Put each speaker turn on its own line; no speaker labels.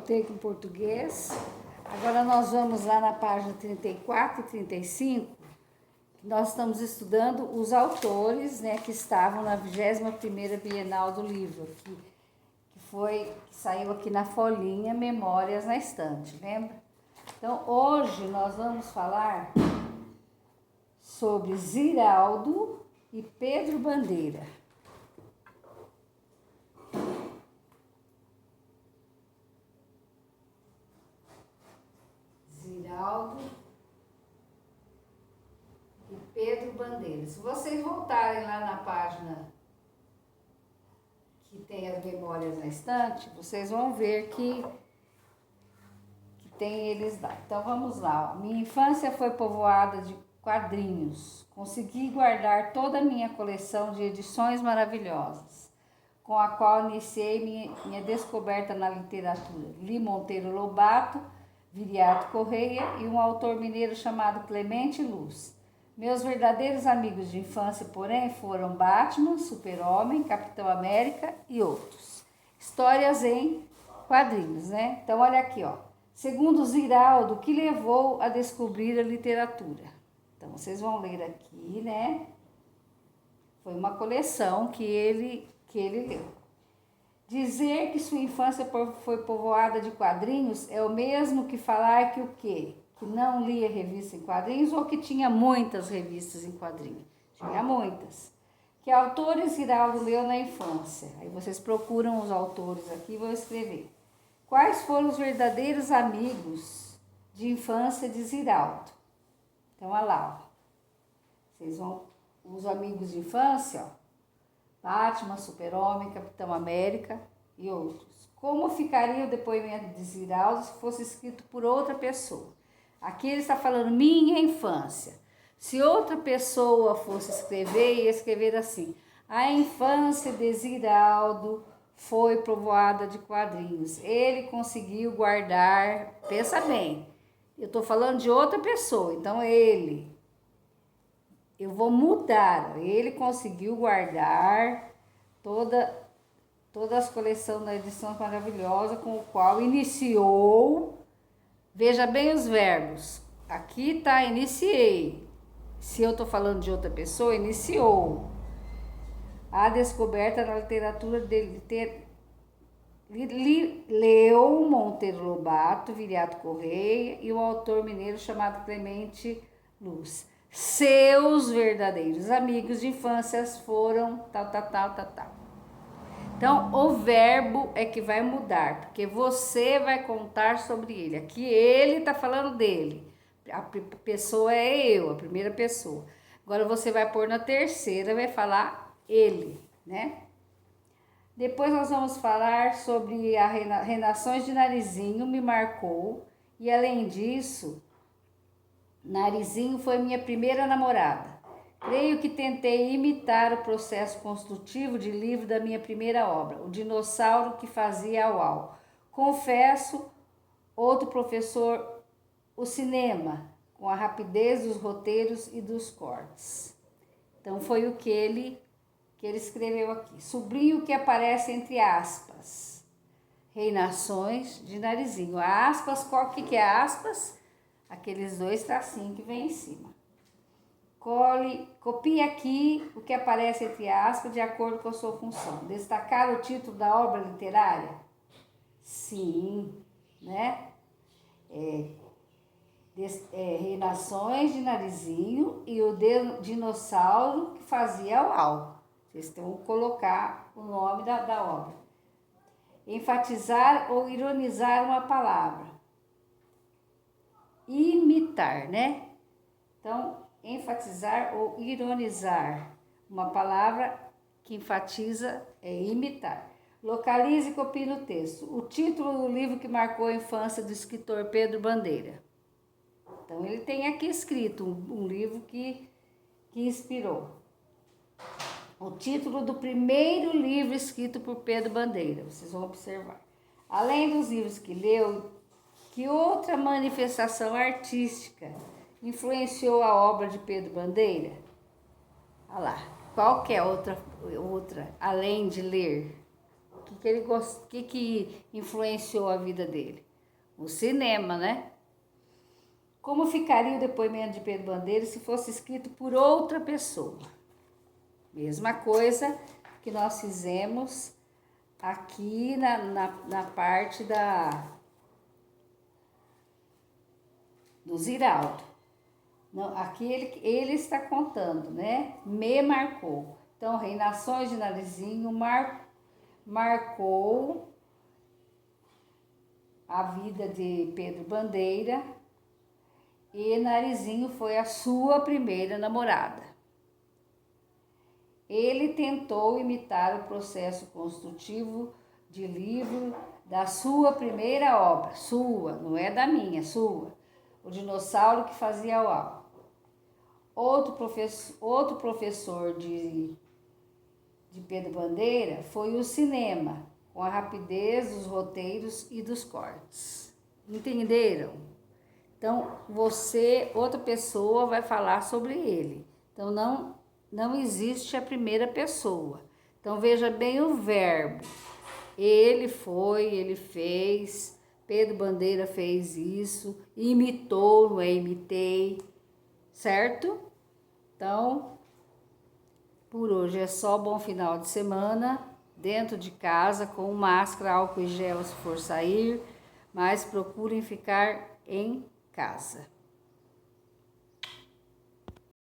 Biblioteca em Português. Agora nós vamos lá na página 34 e 35. Nós estamos estudando os autores, né, que estavam na 21ª Bienal do Livro, que saiu aqui na folhinha Memórias na Estante, lembra? Então, hoje nós vamos falar sobre Ziraldo e Pedro Bandeira. Ziraldo e Pedro Bandeira. Se vocês voltarem lá na página que tem as memórias na estante, vocês vão ver que tem eles lá. Então vamos lá. Ó. Minha infância foi povoada de quadrinhos. Consegui guardar toda a minha coleção de edições maravilhosas, com a qual iniciei minha descoberta na literatura. Li Monteiro Lobato, Viriato Correia e um autor mineiro chamado Clemente Luz. Meus verdadeiros amigos de infância, porém, foram Batman, Super-Homem, Capitão América e outros. Histórias em quadrinhos, né? Então, olha aqui, ó. Segundo Ziraldo, o que levou a descobrir a literatura? Então, vocês vão ler aqui, né? Foi uma coleção que ele leu. Dizer que sua infância foi povoada de quadrinhos é o mesmo que falar que o quê? Que não lia revista em quadrinhos ou que tinha muitas revistas em quadrinhos? Tinha muitas. Que autores Ziraldo leu na infância? Aí vocês procuram os autores aqui e vão escrever. Quais foram os verdadeiros amigos de infância de Ziraldo? Então, olha lá, ó. Vocês vão, os amigos de infância, ó. Batman, Super-Homem, Capitão América e outros. Como ficaria o depoimento de Ziraldo se fosse escrito por outra pessoa? Aqui ele está falando minha infância. Se outra pessoa fosse escrever, ia escrever assim: a infância de Ziraldo foi povoada de quadrinhos. Ele conseguiu guardar, pensa bem, eu estou falando de outra pessoa, então eu vou mudar. Ele conseguiu guardar todas as coleções da edição maravilhosa com o qual iniciou. Veja bem os verbos. Aqui tá iniciei. Se eu estou falando de outra pessoa, iniciou. A descoberta na literatura dele. Leu Monteiro Lobato, Viriato Correia e o autor mineiro chamado Clemente Luz. Seus verdadeiros amigos de infância foram tal. Então, o verbo é que vai mudar, porque você vai contar sobre ele. Aqui ele está falando dele. A pessoa é eu, a primeira pessoa. Agora você vai pôr na terceira, vai falar ele, né? Depois nós vamos falar sobre a Renações de Narizinho, me marcou. E além disso, Narizinho foi minha primeira namorada. Creio que tentei imitar o processo construtivo de livro da minha primeira obra, O Dinossauro que Fazia Au-Au. Confesso, outro professor, o cinema, com a rapidez dos roteiros e dos cortes. Então foi o que ele escreveu aqui. Sobrinho que aparece entre aspas. Reinações de Narizinho. A aspas, qual que é aspas? Aqueles dois tracinhos que vem em cima. Copie aqui o que aparece entre aspas de acordo com a sua função. Destacar o título da obra literária? Sim, né? Reinações de Narizinho e o dinossauro que fazia au-au. Vocês vão colocar o nome da obra. Enfatizar ou ironizar uma palavra. Imitar, né? Então, enfatizar ou ironizar uma palavra que enfatiza é imitar. Localize e copie no texto o título do livro que marcou a infância do escritor Pedro Bandeira. Então, ele tem aqui escrito um livro que inspirou. O título do primeiro livro escrito por Pedro Bandeira, vocês vão observar. Além dos livros que leu, que outra manifestação artística influenciou a obra de Pedro Bandeira? Olha lá, qual que é outra além de ler? que influenciou a vida dele? O cinema, né? Como ficaria o depoimento de Pedro Bandeira se fosse escrito por outra pessoa? Mesma coisa que nós fizemos aqui na parte do Ziraldo. Não, aqui ele está contando, né? Me marcou. Então, Reinações de Narizinho marcou a vida de Pedro Bandeira e Narizinho foi a sua primeira namorada. Ele tentou imitar o processo construtivo de livro da sua primeira obra, sua, não é da minha, sua, O Dinossauro que Fazia Uau. Outro professor de Pedro Bandeira foi o cinema, com a rapidez dos roteiros e dos cortes. Entenderam? Então, outra pessoa vai falar sobre ele. Então, não existe a primeira pessoa. Então, veja bem o verbo. Ele foi, ele fez, Pedro Bandeira fez isso, imitou, não é imitei, certo? Então, por hoje é só. Bom final de semana, dentro de casa, com máscara, álcool e gel se for sair, mas procurem ficar em casa.